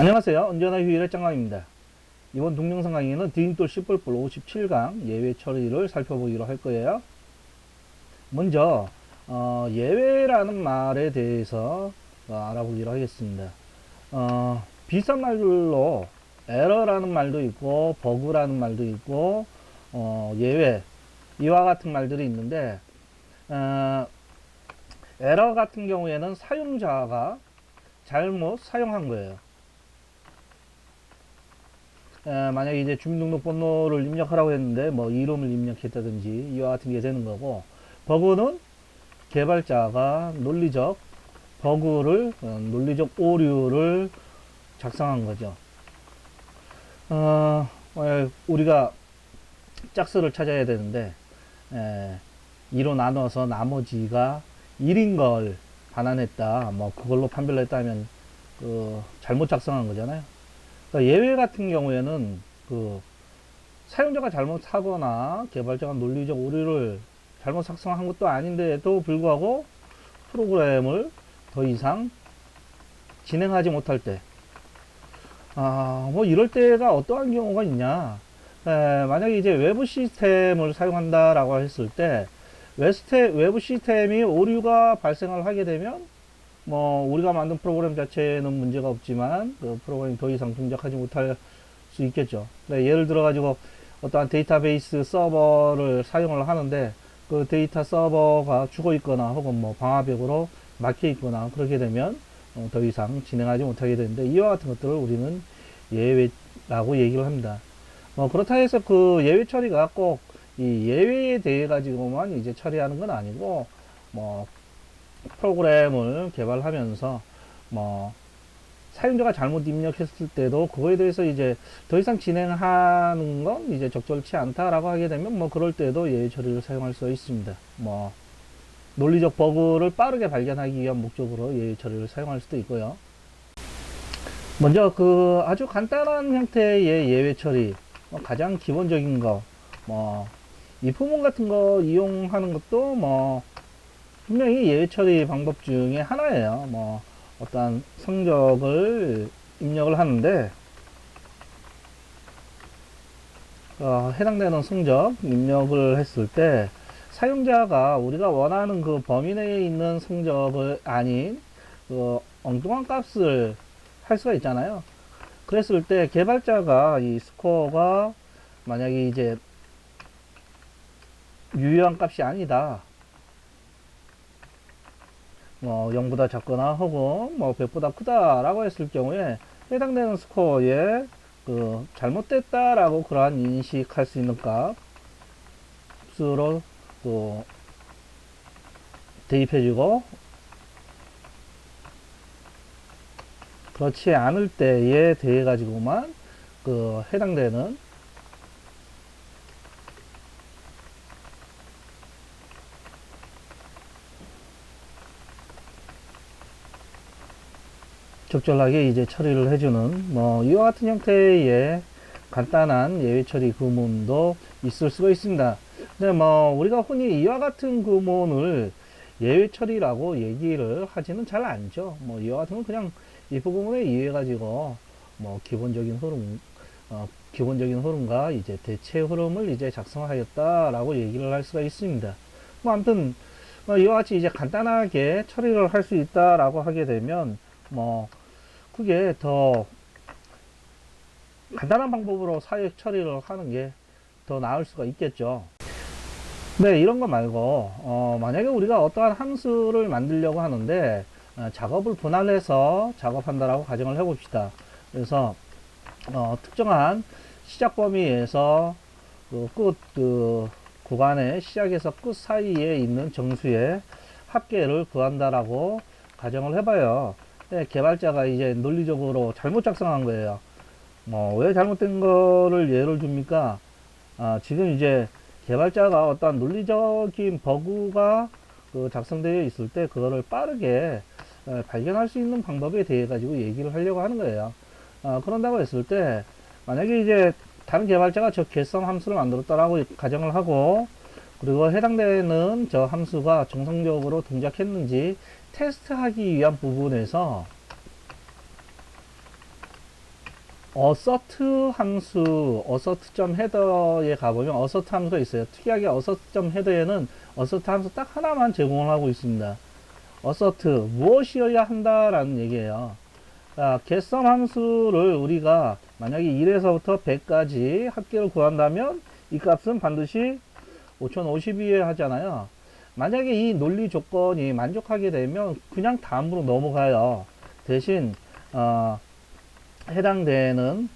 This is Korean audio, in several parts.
안녕하세요. 언제나 휴일의 짱강입니다. 이번 동영상 강의는 디딤돌 C++ 57강 예외 처리를 살펴보기로 할 거예요. 먼저 예외라는 말에 대해서 알아보기로 하겠습니다. 비슷한 말로 에러라는 말도 있고 버그라는 말도 있고 예외 이와 같은 말들이 있는데 에러 같은 경우에는 사용자가 잘못 사용한 거예요. 만약에 이제 주민등록번호를 입력하라고 했는데 뭐 이름을 입력했다든지 이와 같은 게 되는 거고, 버그는 개발자가 논리적 버그를 논리적 오류를 작성한 거죠. 우리가 짝수를 찾아야 되는데 2로 나눠서 나머지가 1인 걸 반환했다, 뭐 그걸로 판별을 했다면 잘못 작성한 거잖아요. 그러니까 예외 같은 경우에는 사용자가 잘못하거나 개발자가 논리적 오류를 잘못 작성한 것도 아닌데도 불구하고 프로그램을 더 이상 진행하지 못할 때, 뭐 이럴 때가 어떠한 경우가 있냐. 만약에 이제 외부 시스템을 사용한다라고 했을 때 외부 시스템이 오류가 발생을 하게 되면 뭐 우리가 만든 프로그램 자체는 문제가 없지만 그 프로그램이 더 이상 동작하지 못할 수 있겠죠. 예를 들어 가지고 어떠한 데이터베이스 서버를 사용을 하는데 그 데이터 서버가 죽어 있거나 혹은 뭐 방화벽으로 막혀 있거나 그렇게 되면 더 이상 진행하지 못하게 되는데, 이와 같은 것들을 우리는 예외라고 얘기를 합니다. 그렇다 해서 그 예외 처리가 꼭 이 예외에 대해 가지고만 이제 처리하는 건 아니고, 뭐 프로그램을 개발하면서 뭐 사용자가 잘못 입력했을 때도 그거에 대해서 이제 더 이상 진행하는 건 이제 적절치 않다라고 하게 되면 뭐 그럴 때도 예외 처리를 사용할 수 있습니다. 뭐 논리적 버그를 빠르게 발견하기 위한 목적으로 예외 처리를 사용할 수도 있고요. 먼저 아주 간단한 형태의 예외 처리, 가장 기본적인 거, 뭐 if 같은 거 이용하는 것도 뭐 분명히 예외 처리 방법 중에 하나예요. 뭐 어떤 성적을 입력을 하는데 해당되는 성적 입력을 했을 때 사용자가 우리가 원하는 그 범위 내에 있는 성적을 아닌 엉뚱한 값을 할 수가 있잖아요. 그랬을 때 개발자가 이 스코어가 만약에 이제 유효한 값이 아니다, 뭐 0보다 작거나 혹은 뭐 100보다 크다라고 했을 경우에 해당되는 스코어에 잘못됐다라고 그러한 인식할 수 있는 값으로 대입해주고, 그렇지 않을 때에 대해 가지고만 해당되는 적절하게 이제 처리를 해주는 뭐 이와 같은 형태의 간단한 예외 처리 구문도 있을 수가 있습니다. 근데 뭐 우리가 흔히 이와 같은 구문을 예외 처리라고 얘기를 하지는 잘 않죠. 뭐 이와 같은 건 그냥 이 부분에 의해 가지고 뭐 기본적인 흐름과 이제 대체 흐름을 이제 작성하였다라고 얘기를 할 수가 있습니다. 뭐 아무튼 이와 같이 이제 간단하게 처리를 할 수 있다라고 하게 되면 뭐 그게 더 간단한 방법으로 사회 처리를 하는 게 더 나을 수가 있겠죠. 네, 이런 거 말고 만약에 우리가 어떠한 함수를 만들려고 하는데 작업을 분할해서 작업한다라고 가정을 해 봅시다. 그래서 특정한 시작 범위에서 구간의 시작에서 끝 사이에 있는 정수의 합계를 구한다라고 가정을 해봐요. 네, 개발자가 이제 논리적으로 잘못 작성한 거예요. 왜 잘못된 거를 예를 줍니까? 지금 이제 개발자가 어떤 논리적인 버그가 작성되어 있을 때 그거를 빠르게 발견할 수 있는 방법에 대해 가지고 얘기를 하려고 하는 거예요. 그런다고 했을 때 만약에 이제 다른 개발자가 저 개성 함수를 만들었다라고 가정을 하고, 그리고 해당되는 저 함수가 정상적으로 동작했는지 테스트하기 위한 부분에서 assert 함수, assert.header에 가보면 assert 함수가 있어요. 특이하게 assert.header에는 assert 함수 딱 하나만 제공을 하고 있습니다. assert, 무엇이어야 한다라는 얘기예요. 자, getSum 함수를 우리가 만약에 1에서부터 100까지 합계를 구한다면 이 값은 반드시 5052에 하잖아요. 만약에 이 논리 조건이 만족하게 되면 그냥 다음으로 넘어가요. 대신 해당되는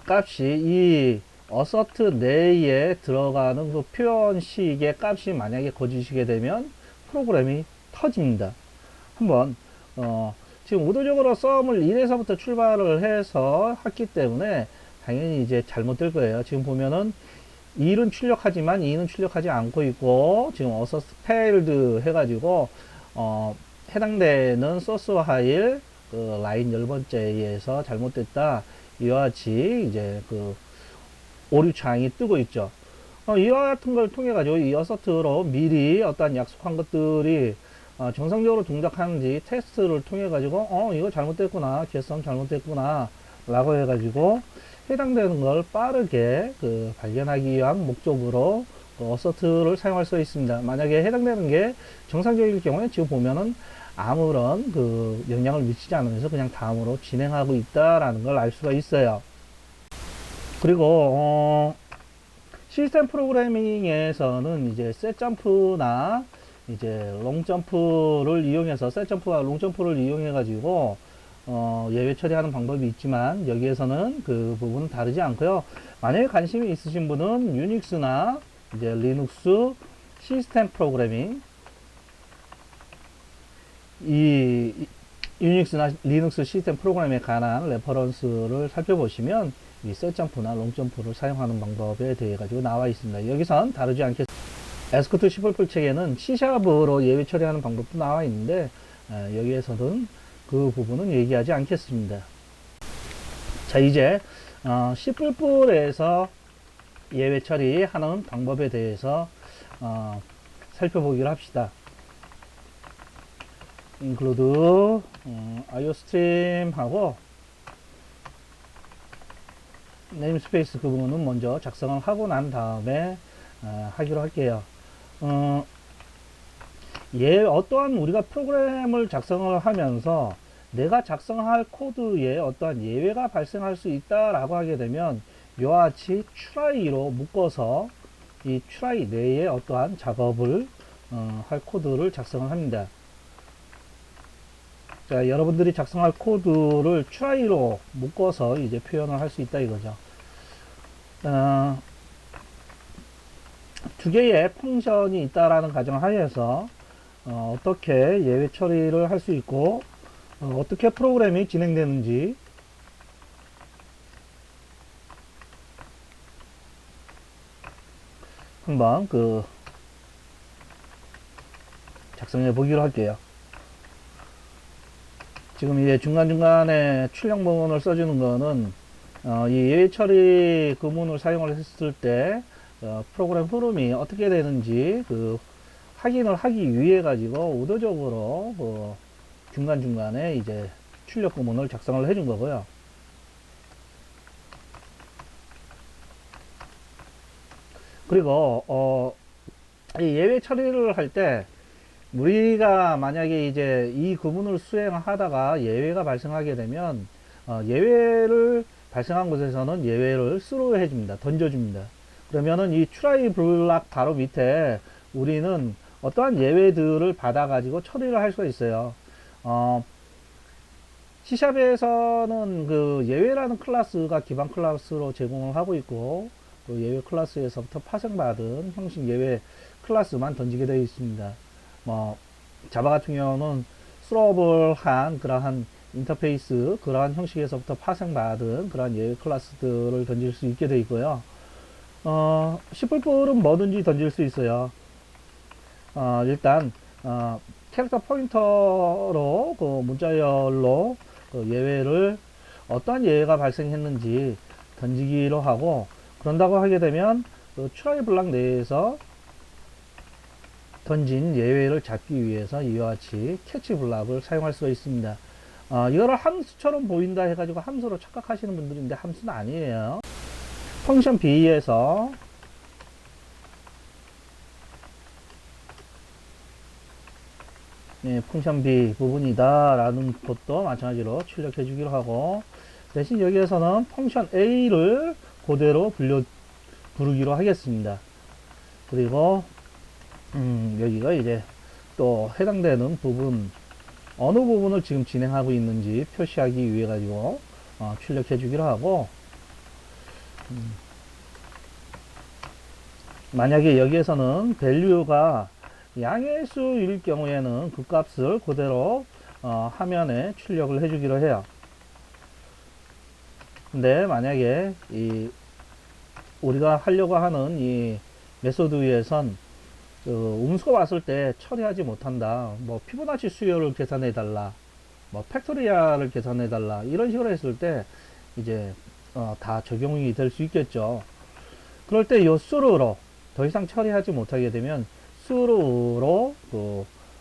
값이 이 assert 내에 들어가는 그 표현식의 값이 만약에 거짓이게 되면 프로그램이 터집니다. 한번 지금 의도적으로 썸을 1에서부터 출발을 해서 했기 때문에 당연히 이제 잘못될 거예요. 지금 보면은 1은 출력하지만 2는 출력하지 않고 있고, 지금 assert failed 해가지고 해당되는 소스 파일 그 라인 10번째에서 잘못됐다, 이와 같이 이제 그 오류 창이 뜨고 있죠. 이와 같은 걸 통해 가지고 이 assert로 미리 어떠한 약속한 것들이 정상적으로 동작하는지 테스트를 통해 가지고 이거 잘못됐구나, getSum 잘못됐구나 라고 해 가지고 해당되는 걸 빠르게 발견하기 위한 목적으로 assert를 사용할 수 있습니다. 만약에 해당되는 게 정상적일 경우에 지금 보면은 아무런 영향을 미치지 않으면서 그냥 다음으로 진행하고 있다라는 걸 알 수가 있어요. 그리고 시스템 프로그래밍에서는 이제 셋점프나 이제 롱점프를 이용해서, 셋점프와 롱점프를 이용해 가지고 예외 처리하는 방법이 있지만 여기에서는 그 부분은 다르지 않고요. 만약에 관심이 있으신 분은 유닉스나 이제 리눅스 시스템 프로그래밍, 이 유닉스나 리눅스 시스템 프로그램에 관한 레퍼런스를 살펴보시면 이 셋점프나 롱점프를 사용하는 방법에 대해 가지고 나와 있습니다. 여기선 다루지 않겠습니다. 에스코트 C++ 책에는 C샵으로 예외 처리하는 방법도 나와 있는데 여기에서는 그 부분은 얘기하지 않겠습니다. 자, 이제 C++에서 예외 처리하는 방법에 대해서 살펴보기로 합시다. include iostream하고 네임스페이스 그 부분은 먼저 작성을 하고 난 다음에 하기로 할게요. 어떠한 우리가 프로그램을 작성을 하면서 내가 작성할 코드에 어떠한 예외가 발생할 수 있다라고 하게 되면 이와 같이 try로 묶어서 이 try 내에 어떠한 작업을 할 코드를 작성을 합니다. 자, 여러분들이 작성할 코드를 try로 묶어서 이제 표현을 할 수 있다 이거죠. 두 개의 펑션이 있다라는 가정하에서 어떻게 예외 처리를 할 수 있고 어떻게 프로그램이 진행되는지 한번 작성해 보기로 할게요. 지금 이제 중간중간에 출력 문을 써주는 거는 이 예외 처리 구문을 사용을 했을 때 프로그램 흐름이 어떻게 되는지 확인을 하기 위해 가지고 의도적으로 중간중간에 이제 출력 구문을 작성을 해준 거고요. 그리고 이 예외 처리를 할 때 우리가 만약에 이제 이 구문을 수행하다가 예외가 발생하게 되면 예외를 발생한 곳에서는 예외를 스로 해줍니다. 던져줍니다. 그러면은 이 try 블락 바로 밑에 우리는 어떠한 예외들을 받아 가지고 처리를 할 수가 있어요. C샵에서는 그 예외라는 클래스가 기반 클래스로 제공을 하고 있고 그 예외 클래스에서부터 파생받은 형식 예외 클래스만 던지게 되어 있습니다. 자바 같은 경우는 스로블한 그러한 인터페이스, 그러한 형식에서부터 파생받은 그러한 예외 클래스들을 던질 수 있게 되어 있고요. C++은 뭐든지 던질 수 있어요. 일단 캐릭터 포인터로 문자열로 예외를 어떠한 예외가 발생했는지 던지기로 하고, 그런다고 하게 되면 try 블락 내에서 던진 예외를 잡기 위해서 이와 같이 캐치 블락을 사용할 수가 있습니다. 이거를 함수처럼 보인다 해가지고 함수로 착각하시는 분들인데 함수는 아니에요. 펑션 B에서 펑션 B 부분이다 라는 것도 마찬가지로 출력해 주기로 하고, 대신 여기에서는 펑션 A를 그대로 부르기로 하겠습니다. 그리고 여기가 이제 또 해당되는 부분, 어느 부분을 지금 진행하고 있는지 표시하기 위해 가지고 출력해 주기로 하고, 만약에 여기에서는 value가 양의 수일 경우에는 그 값을 그대로 화면에 출력을 해 주기로 해요. 근데 만약에 우리가 하려고 하는 이 메소드에선 음수가 왔을 때 처리하지 못한다, 뭐 피보나치 수열을 계산해 달라, 뭐 팩토리얼을 계산해 달라, 이런 식으로 했을 때 이제 다 적용이 될 수 있겠죠. 그럴 때 요 수로로 더 이상 처리하지 못하게 되면 수로로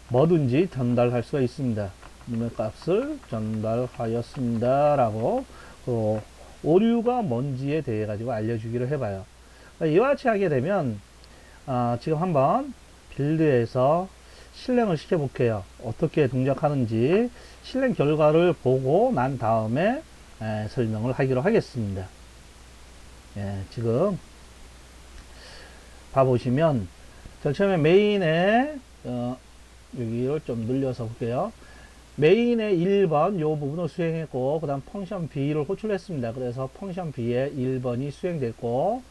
뭐든지 전달할 수가 있습니다. 님의 값을 전달하였습니다 라고 오류가 뭔지에 대해 가지고 알려주기로 해봐요. 이와 같이 하게 되면 지금 한번 빌드에서 실행을 시켜 볼게요. 어떻게 동작하는지 실행 결과를 보고 난 다음에 설명을 하기로 하겠습니다. 지금 봐보시면 제일 처음에 메인에 여기를 좀 늘려서 볼게요. 메인의 1번 요 부분을 수행했고, 그 다음 펑션 B를 호출했습니다. 그래서 펑션 B의 1번이 수행됐고,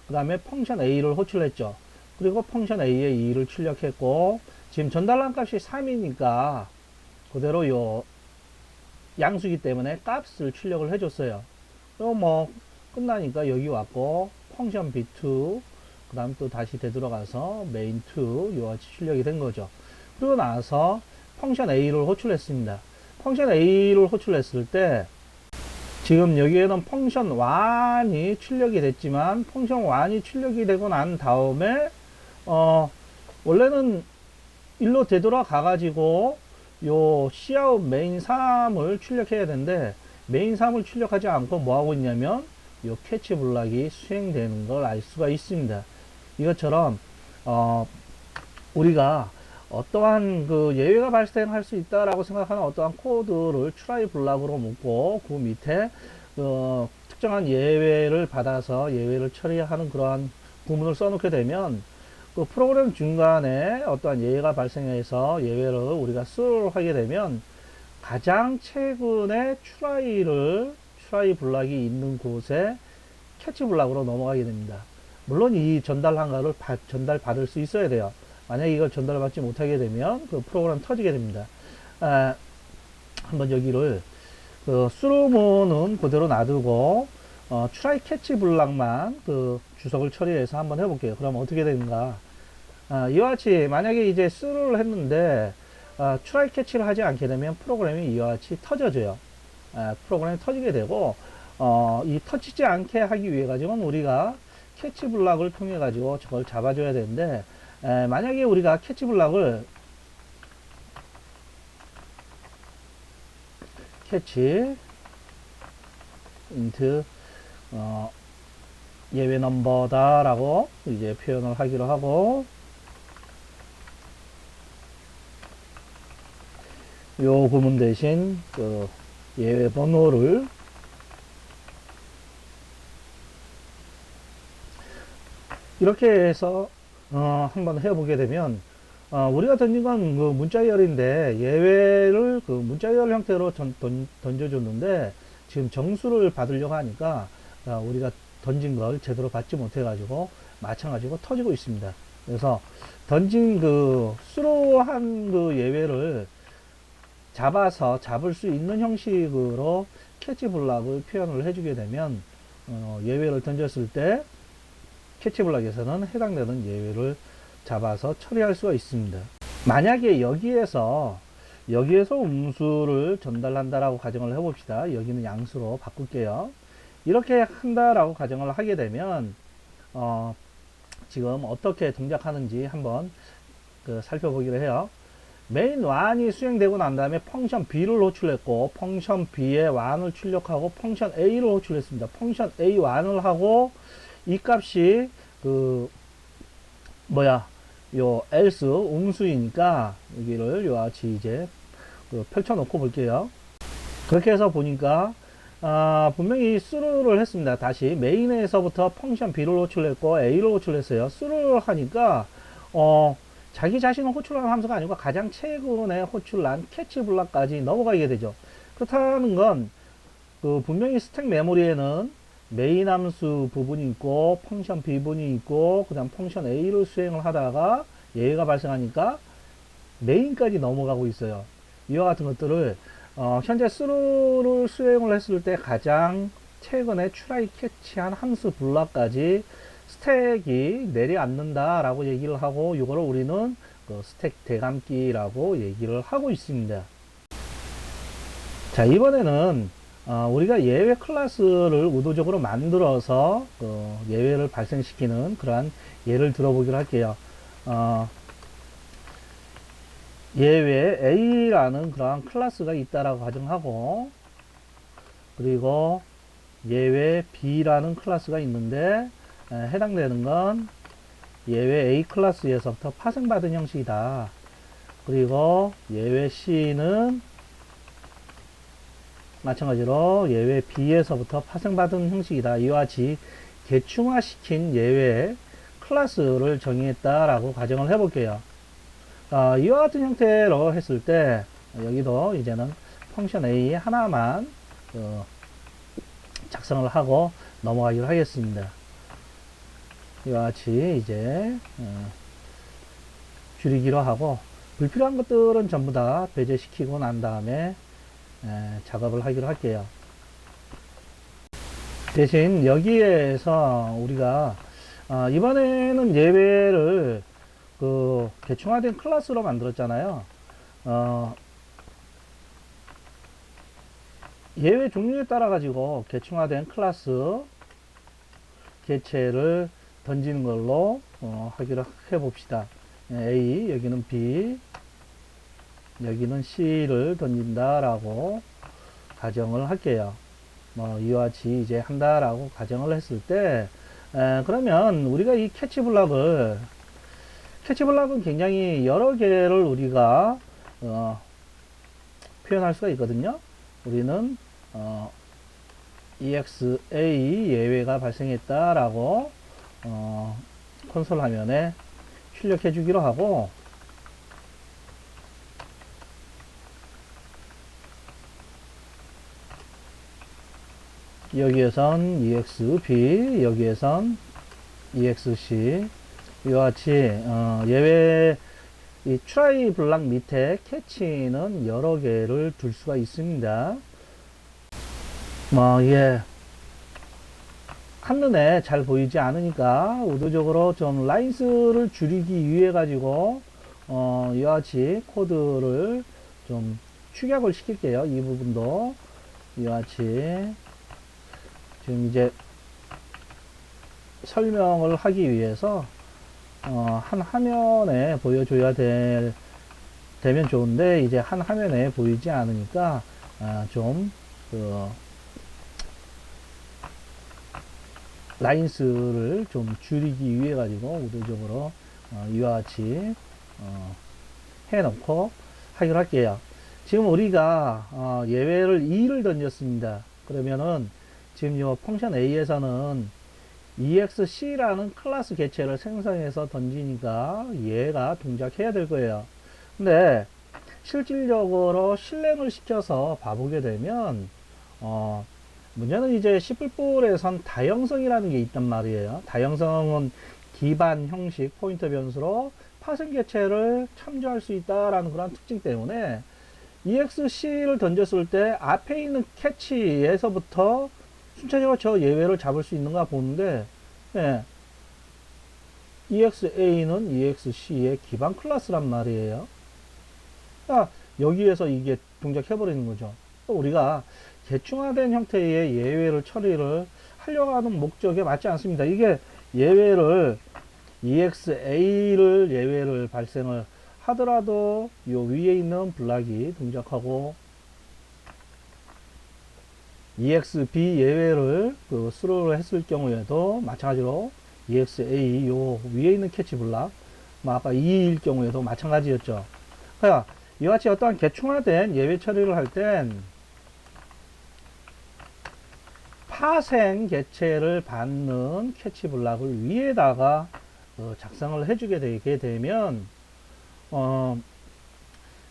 그 다음에 펑션 A를 호출했죠. 그리고 펑션 A의 2를 출력했고, 지금 전달한 값이 3이니까 그대로 요 양수기 때문에 값을 출력을 해줬어요. 그리고 뭐 끝나니까 여기 왔고, 펑션 B2, 그 다음 또 다시 되돌아가서 main2 이와 같이 출력이 된 거죠. 그리고 나서 펑션 A를 호출했습니다. 펑션 A를 호출했을 때 지금 여기에는 펑션 1이 출력이 됐지만, 펑션 1이 출력이 되고 난 다음에 원래는 일로 되돌아가 가지고 요 cout main 3을 출력해야 되는데, main 3을 출력하지 않고 뭐 하고 있냐면 요 캐치 블락이 수행되는 걸 알 수가 있습니다. 이것처럼 우리가 어떠한 예외가 발생할 수 있다라고 생각하는 어떠한 코드를 try 블락으로 묶고, 그 밑에 특정한 예외를 받아서 예외를 처리하는 그러한 구문을 써놓게 되면, 그 프로그램 중간에 어떠한 예외가 발생해서 예외를 우리가 수를 하게 되면 가장 최근에 try 블락이 있는 곳에 캐치 블락으로 넘어가게 됩니다. 물론 이 전달한 거를 전달받을 수 있어야 돼요. 만약에 이걸 전달받지 못하게 되면 그 프로그램 터지게 됩니다. 한번 여기를 수로문은 그대로 놔두고 try catch 블락만 주석을 처리해서 한번 해볼게요. 그럼 어떻게 되는가? 이와 같이 만약에 이제 수를 했는데 try catch를 하지 않게 되면 프로그램이 이와 같이 터져져요. 프로그램이 터지게 되고, 이 터지지 않게 하기 위해 가지고는 우리가 캐치 블락을 통해 가지고 저걸 잡아줘야 되는데, 만약에 우리가 캐치 블락을 캐치 인트 예외 넘버다 라고 이제 표현을 하기로 하고, 요 구문 대신 예외 번호를 이렇게 해서 한번 해보게 되면, 우리가 던진 건 문자열인데 예외를 문자열 형태로 던져줬는데, 지금 정수를 받으려고 하니까 우리가 던진 걸 제대로 받지 못해 가지고 마찬가지로 터지고 있습니다. 그래서 던진 수로한 예외를 잡을 수 있는 형식으로 캐치 블락을 표현을 해주게 되면, 예외를 던졌을 때 캐치 블락에서는 해당되는 예외를 잡아서 처리할 수가 있습니다. 만약에 여기에서 음수를 전달한다라고 가정을 해봅시다. 여기는 양수로 바꿀게요. 이렇게 한다라고 가정을 하게 되면 지금 어떻게 동작하는지 한번 살펴보기로 해요. 메인 1이 수행되고 난 다음에 펑션 B를 호출했고, 펑션 B의 1을 출력하고, 펑션 A를 호출했습니다. 펑션 A1을 하고, 이 값이, 요 else 음수이니까, 여기를 요 같이 이제, 펼쳐놓고 볼게요. 그렇게 해서 보니까, 분명히 수루를 했습니다. 다시 메인에서부터 펑션 B를 호출했고, A를 호출했어요. 수루를 하니까, 자기 자신을 호출한 함수가 아니고 가장 최근에 호출한 캐치 블락까지 넘어가게 되죠. 그렇다는 건 분명히 스택 메모리에는 메인 함수 부분이 있고 펑션 B 부분이 있고 그 다음 펑션 A를 수행을 하다가 예외가 발생하니까 메인까지 넘어가고 있어요. 이와 같은 것들을 현재 스루를 수행을 했을 때 가장 최근에 트라이 캐치한 함수 블락까지 스택이 내려앉는다 라고 얘기를 하고, 이거를 우리는 스택 대감기라고 얘기를 하고 있습니다. 자, 이번에는 우리가 예외 클래스를 의도적으로 만들어서 예외를 발생시키는 그러한 예를 들어보기로 할게요. 예외 A라는 그러한 클래스가 있다라고 가정하고, 그리고 예외 B라는 클래스가 있는데 해당되는 건 예외 A 클래스에서부터 파생받은 형식이다. 그리고 예외 C는 마찬가지로 예외 B에서부터 파생받은 형식이다. 이와 같이 계층화시킨 예외 클래스를 정의했다라고 가정을 해볼게요. 이와 같은 형태로 했을 때 여기도 이제는 펑션 A 하나만 작성을 하고 넘어가기로 하겠습니다. 이와 같이 이제 줄이기로 하고, 불필요한 것들은 전부 다 배제시키고 난 다음에 작업을 하기로 할게요. 대신 여기에서 우리가 이번에는 예외를 계층화된 클래스로 만들었잖아요. 예외 종류에 따라 가지고 계층화된 클래스 개체를 던지는 걸로 하기로 해봅시다. A, 여기는 B, 여기는 C를 던진다라고 가정을 할게요. 이와 같이 이제 한다라고 가정을 했을 때, 그러면 우리가 이 캐치 블락은 굉장히 여러 개를 우리가 표현할 수가 있거든요. 우리는 EXA 예외가 발생했다라고 콘솔 화면에 출력해 주기로 하고, 여기에선 EXB, 여기에선 EXC, 이와 같이 예외 이 트라이 블락 밑에 캐치는 여러 개를 둘 수가 있습니다. 이게 한눈에 잘 보이지 않으니까 의도적으로 좀 라인스를 줄이기 위해 가지고 이와 같이 코드를 좀 축약을 시킬게요. 이 부분도 이와 같이 지금 이제 설명을 하기 위해서 한 화면에 보여줘야 되면 좋은데, 이제 한 화면에 보이지 않으니까 좀 라인스를 좀 줄이기 위해 가지고 의도적으로 이와 같이 해놓고 하기로 할게요. 지금 우리가 예외를 2를 던졌습니다. 그러면은 지금 이 펑션 A에서는 EXC라는 클래스 개체를 생성해서 던지니까 얘가 동작해야 될 거예요. 근데 실질적으로 실행을 시켜서 봐보게 되면 문제는 이제 C++에선 다형성이라는 게 있단 말이에요. 다형성은 기반 형식 포인터 변수로 파생 개체를 참조할 수 있다라는 그런 특징 때문에 EXC를 던졌을 때 앞에 있는 캐치에서부터 순차적으로 저 예외를 잡을 수 있는가 보는데, EXA는 EXC의 기반 클래스란 말이에요. 여기에서 이게 동작해버리는 거죠. 우리가 계층화된 형태의 예외를 처리를 하려고 하는 목적에 맞지 않습니다. 이게 예외를 EXA를 예외를 발생을 하더라도 요 위에 있는 블락이 동작하고 EXB 예외를 그 수로를 했을 경우에도 마찬가지로 EXA 요 위에 있는 캐치 블락 뭐 아까 2일 경우에도 마찬가지였죠. 그러니까 이와 같이 어떠한 개충화된 예외 처리를 할 땐 파생 개체를 받는 캐치 블락을 위에다가 작성을 해주게 되게 되면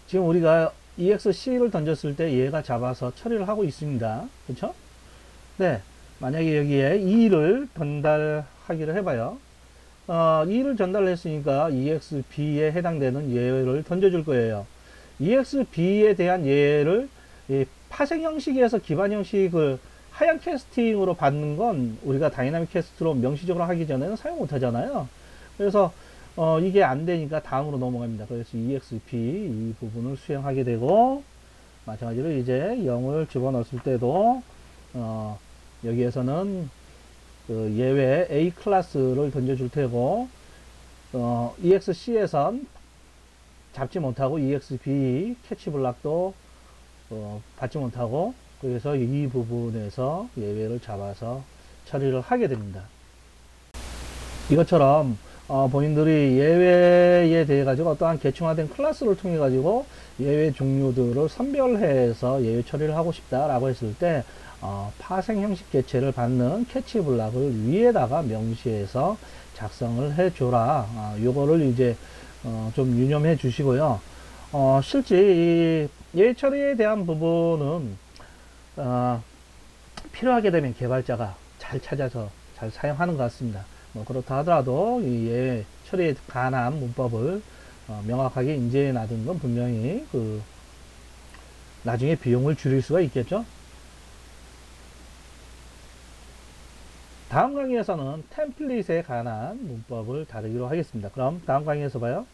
지금 우리가 EXC를 던졌을 때 얘가 잡아서 처리를 하고 있습니다. 그렇죠? 네, 만약에 여기에 2를 전달하기를 해봐요. 2를 전달했으니까 EXB에 해당되는 예를 던져줄 거예요. EXB에 대한 예를 파생 형식에서 기반 형식을 하향 캐스팅으로 받는 건 우리가 다이나믹 캐스트로 명시적으로 하기 전에는 사용 못 하잖아요. 그래서 이게 안 되니까 다음으로 넘어갑니다. 그래서 EXP 이 부분을 수행하게 되고 마찬가지로 이제 0을 집어넣었을 때도 여기에서는 그 예외 A 클래스를 던져줄 테고 EXC에선 잡지 못하고 EXB 캐치 블락도 받지 못하고 그래서 이 부분에서 예외를 잡아서 처리를 하게 됩니다. 이것처럼 본인들이 예외에 대해 가지고 어떠한 계층화된 클래스를 통해 가지고 예외 종류들을 선별해서 예외 처리를 하고 싶다라고 했을 때 파생 형식 개체를 받는 캐치 블락을 위에다가 명시해서 작성을 해줘라. 요거를 이제 좀 유념해 주시고요. 실제 이 예외 처리에 대한 부분은 필요하게 되면 개발자가 잘 찾아서 잘 사용하는 것 같습니다. 뭐 그렇다 하더라도 이 예외 처리에 관한 문법을 명확하게 인지해 놔둔 건 분명히 그 나중에 비용을 줄일 수가 있겠죠. 다음 강의에서는 템플릿에 관한 문법을 다루기로 하겠습니다. 그럼 다음 강의에서 봐요.